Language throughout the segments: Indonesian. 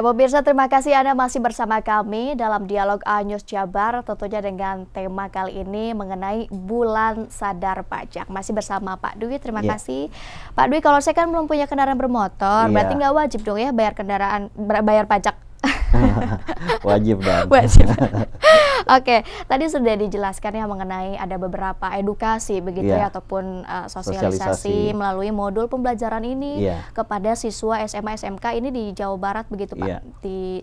pemirsa, terima kasih Anda masih bersama kami dalam Dialog A-News Jabar, tentunya dengan tema kali ini mengenai Bulan Sadar Pajak. Masih bersama Pak Dwi, terima kasih. Pak Dwi, kalau saya kan belum punya kendaraan bermotor, berarti nggak wajib dong ya bayar pajak? Wajib dong. Wajib. Oke, tadi sudah dijelaskan ya mengenai ada beberapa edukasi begitu ya ataupun sosialisasi melalui modul pembelajaran ini kepada siswa SMA SMK ini di Jawa Barat begitu Pak, di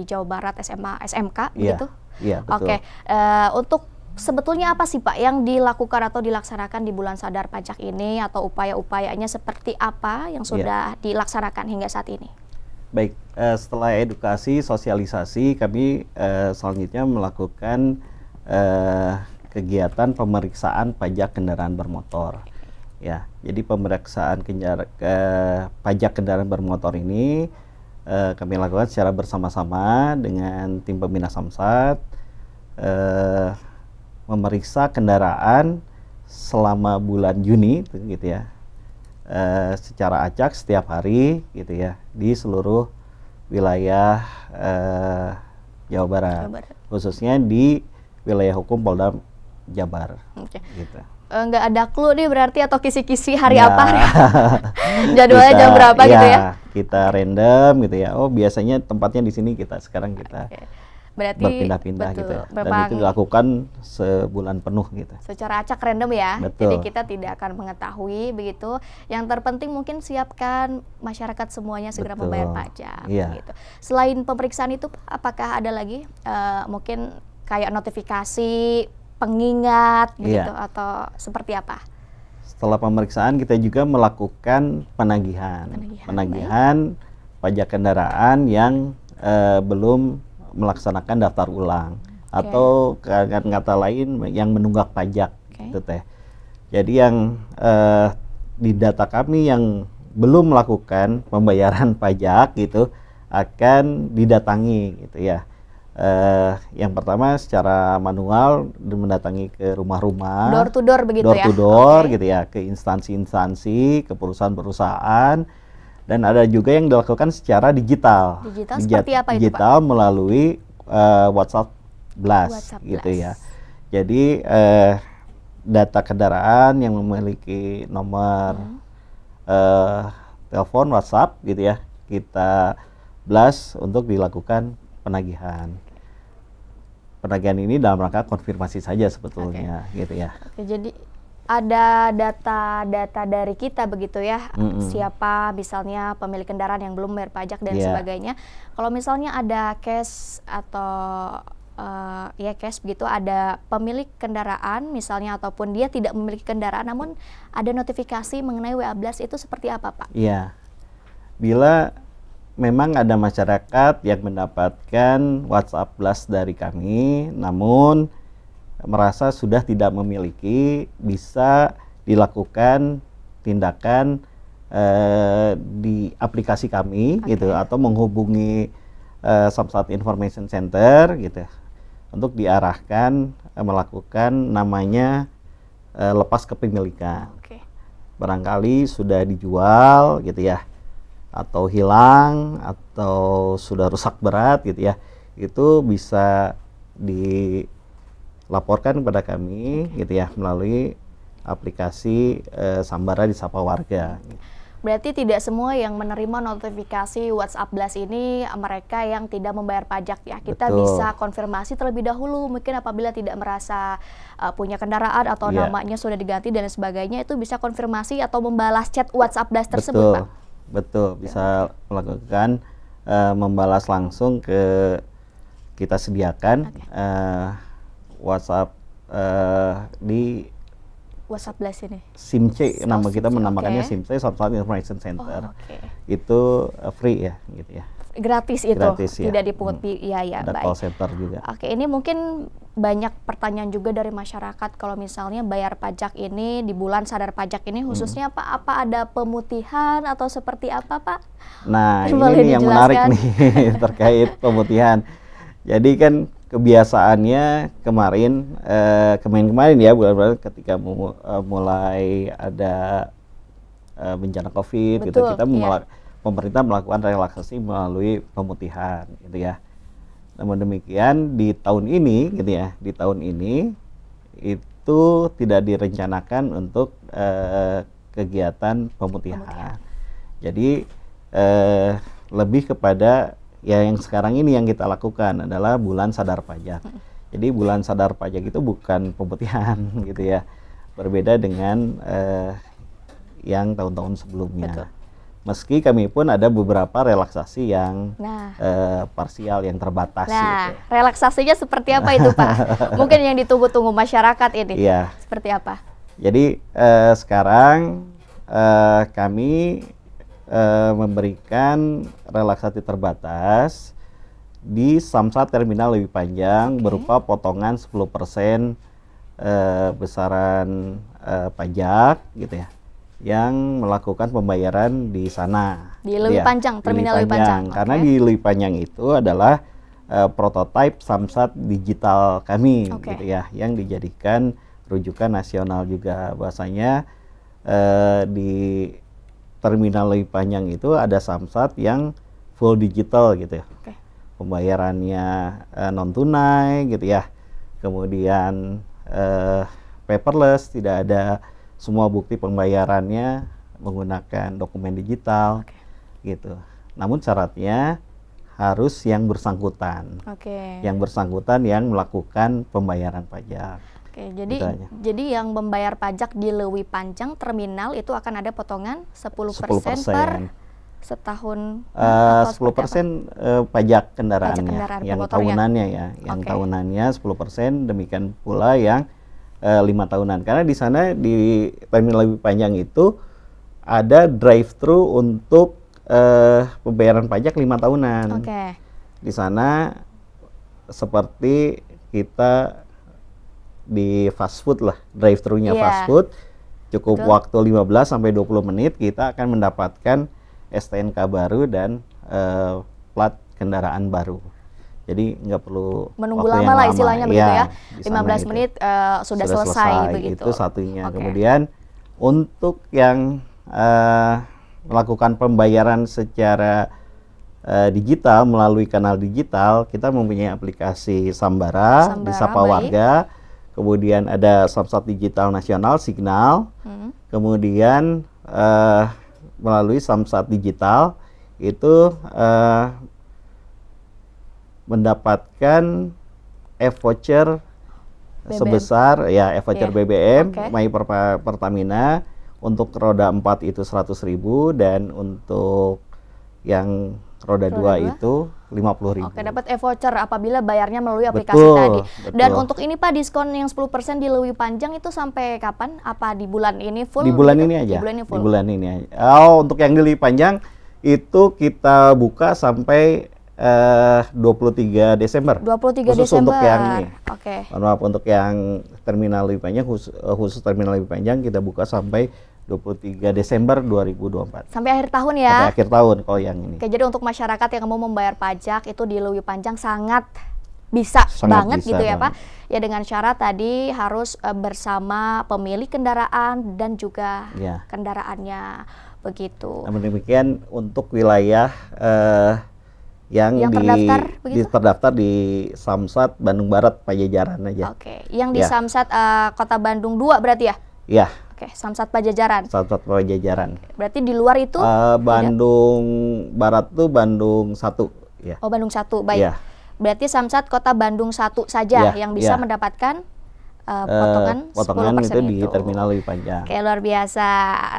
Jawa Barat SMA SMK begitu. Iya, betul. Oke, untuk sebetulnya apa sih Pak yang dilakukan atau dilaksanakan di Bulan Sadar Pajak ini, atau upaya-upayanya seperti apa yang sudah dilaksanakan hingga saat ini? Baik, setelah edukasi, sosialisasi, kami selanjutnya melakukan kegiatan pemeriksaan pajak kendaraan bermotor. Ya, jadi pemeriksaan pajak kendaraan bermotor ini kami lakukan secara bersama-sama dengan tim pembina Samsat, memeriksa kendaraan selama bulan Juni, gitu ya. Secara acak setiap hari gitu ya di seluruh wilayah Jawa Barat, khususnya di wilayah hukum Polda Jabar. Gitu. Nggak ada clue nih berarti atau kisi-kisi hari apa? Jadwalnya jam berapa gitu ya? Kita random gitu ya. Oh, biasanya tempatnya di sini, sekarang kita berarti berpindah-pindah gitu ya. Dan itu dilakukan sebulan penuh gitu. Secara acak random ya. Betul. Jadi kita tidak akan mengetahui begitu. Yang terpenting mungkin siapkan masyarakat semuanya segera membayar pajak gitu. Selain pemeriksaan itu, apakah ada lagi mungkin kayak notifikasi, pengingat begitu atau seperti apa? Setelah pemeriksaan kita juga melakukan penagihan pajak kendaraan yang belum melaksanakan daftar ulang atau kata lain yang menunggak pajak gitu teh. Jadi yang di data kami yang belum melakukan pembayaran pajak gitu akan didatangi gitu ya. Yang pertama secara manual mendatangi ke rumah-rumah, door to door begitu door to door gitu ya, ke instansi-instansi, ke perusahaan-perusahaan. Dan ada juga yang dilakukan secara digital. Seperti apa itu, digital Pak? Melalui WhatsApp Blast gitu ya. Jadi data kendaraan yang memiliki nomor telepon WhatsApp gitu ya, kita blast untuk dilakukan penagihan. Penagihan ini dalam rangka konfirmasi saja sebetulnya gitu ya. Jadi ada data-data dari kita begitu ya, siapa misalnya pemilik kendaraan yang belum bayar pajak dan sebagainya. Kalau misalnya ada case atau case begitu, ada pemilik kendaraan misalnya ataupun dia tidak memiliki kendaraan namun ada notifikasi mengenai WA Blast, itu seperti apa Pak? Iya, bila memang ada masyarakat yang mendapatkan WhatsApp Blast dari kami namun merasa sudah tidak memiliki, bisa dilakukan tindakan di aplikasi kami gitu, atau menghubungi Samsat Information Center gitu untuk diarahkan melakukan namanya lepas kepemilikan. Barangkali sudah dijual gitu ya, atau hilang atau sudah rusak berat gitu ya, itu bisa laporkan kepada kami gitu ya melalui aplikasi Sambara Disapa Warga. Berarti tidak semua yang menerima notifikasi WhatsApp Blast ini mereka yang tidak membayar pajak ya. Kita bisa konfirmasi terlebih dahulu, mungkin apabila tidak merasa punya kendaraan atau namanya sudah diganti dan sebagainya, itu bisa konfirmasi atau membalas chat WhatsApp Blast tersebut, Pak. Betul, bisa melakukan membalas langsung ke kita sediakan WhatsApp di WhatsApp Blast ini. SIMC, nama kita menamakannya SIMC, Samsat Information Center. Itu free ya, gitu ya. Gratis itu, tidak dipungut biaya. Ada call center juga. Ini mungkin banyak pertanyaan juga dari masyarakat kalau misalnya bayar pajak ini di Bulan Sadar Pajak ini khususnya Pak, apa ada pemutihan atau seperti apa Pak? Nah, ini yang menarik nih terkait pemutihan. Jadi kan kebiasaannya kemarin ya bulan-bulan ketika mulai ada bencana COVID gitu, kita pemerintah melakukan relaksasi melalui pemutihan, gitu ya. Namun demikian di tahun ini, gitu ya, di tahun ini itu tidak direncanakan untuk kegiatan pemutihan. Jadi lebih kepada ya yang sekarang ini yang kita lakukan adalah bulan sadar pajak. Jadi bulan sadar pajak itu bukan pemutihan, gitu ya. Berbeda dengan yang tahun-tahun sebelumnya. Betul. Meski kami pun ada beberapa relaksasi yang parsial, yang terbatas. Nah, gitu. relaksasinya seperti apa itu Pak? Mungkin yang ditunggu-tunggu masyarakat ini. Iya. Seperti apa? Jadi sekarang kami memberikan relaksasi terbatas di Samsat Terminal Lebih Panjang berupa potongan 10% besaran pajak, gitu ya, yang melakukan pembayaran di sana. Di Lebih Panjang, Terminal Lebih Panjang. Karena di Lebih Panjang itu adalah prototipe Samsat digital kami, gitu ya, yang dijadikan rujukan nasional juga. Bahasanya di Terminal Lebih Panjang itu ada Samsat yang full digital, gitu ya. Pembayarannya non tunai, gitu ya. Kemudian paperless, tidak ada, semua bukti pembayarannya menggunakan dokumen digital, gitu. Namun syaratnya harus yang bersangkutan, yang bersangkutan yang melakukan pembayaran pajak. Jadi yang membayar pajak di Lebih Panjang terminal itu akan ada potongan 10% per setahun. 10% pajak kendaraannya, yang tahunannya ya, yang tahunannya 10%, demikian pula yang 5 tahunan. Karena di sana di Terminal Lebih Panjang itu ada drive-thru untuk pembayaran pajak 5 tahunan. Di sana seperti kita di fast food lah, drive-thru-nya fast food, cukup waktu 15 sampai 20 menit kita akan mendapatkan STNK baru dan plat kendaraan baru. Jadi nggak perlu menunggu lama lah istilahnya, begitu ya. 15 menit sudah selesai begitu. Itu satunya. Kemudian untuk yang melakukan pembayaran secara digital melalui kanal digital, kita mempunyai aplikasi Sambara di Sapa Warga. Kemudian ada Samsat Digital Nasional Signal. Kemudian melalui Samsat Digital itu mendapatkan e-voucher sebesar ya e-voucher BBM My Pertamina. Untuk roda 4 itu 100.000 dan untuk yang roda 2 itu 50.000. Dapat e-voucher apabila bayarnya melalui aplikasi tadi. Dan untuk ini Pak, diskon yang 10% di Lebih Panjang itu sampai kapan? Apa di bulan ini full? Di bulan ini aja. Di bulan ini aja. Untuk yang di Lebih Panjang itu kita buka sampai 23 Desember. 23 khusus Desember. Untuk yang ini. Maaf, untuk yang Terminal Lebih Panjang, khusus Terminal Lebih Panjang kita buka sampai 23 Desember 2024. Sampai akhir tahun ya? Sampai akhir tahun kalau yang ini. Jadi untuk masyarakat yang mau membayar pajak itu di Lebih Panjang sangat bisa banget gitu ya Pak. Ya dengan syarat tadi harus bersama pemilik kendaraan dan juga kendaraannya begitu. Namun demikian untuk wilayah yang terdaftar di Samsat Bandung Barat Pajajaran aja. Yang di Samsat Kota Bandung 2 berarti ya? Iya. Samsat Pajajaran. Samsat Pajajaran. Berarti di luar itu? Bandung Barat tuh Bandung 1. Ya. Oh, Bandung 1, baik. Berarti Samsat Kota Bandung 1 saja yang bisa mendapatkan potongan 10% itu di Terminal Lebih Panjang. Luar biasa.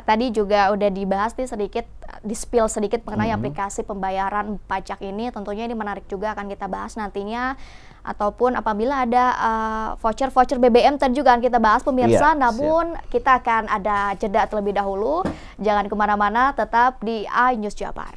Tadi juga udah dibahas nih sedikit, di-spill sedikit mengenai aplikasi pembayaran pajak ini. Tentunya ini menarik juga, akan kita bahas nantinya. Ataupun apabila ada voucher-voucher BBM tadi juga akan kita bahas pemirsa. Namun kita akan ada jeda terlebih dahulu. Jangan kemana-mana, tetap di iNews Jabar.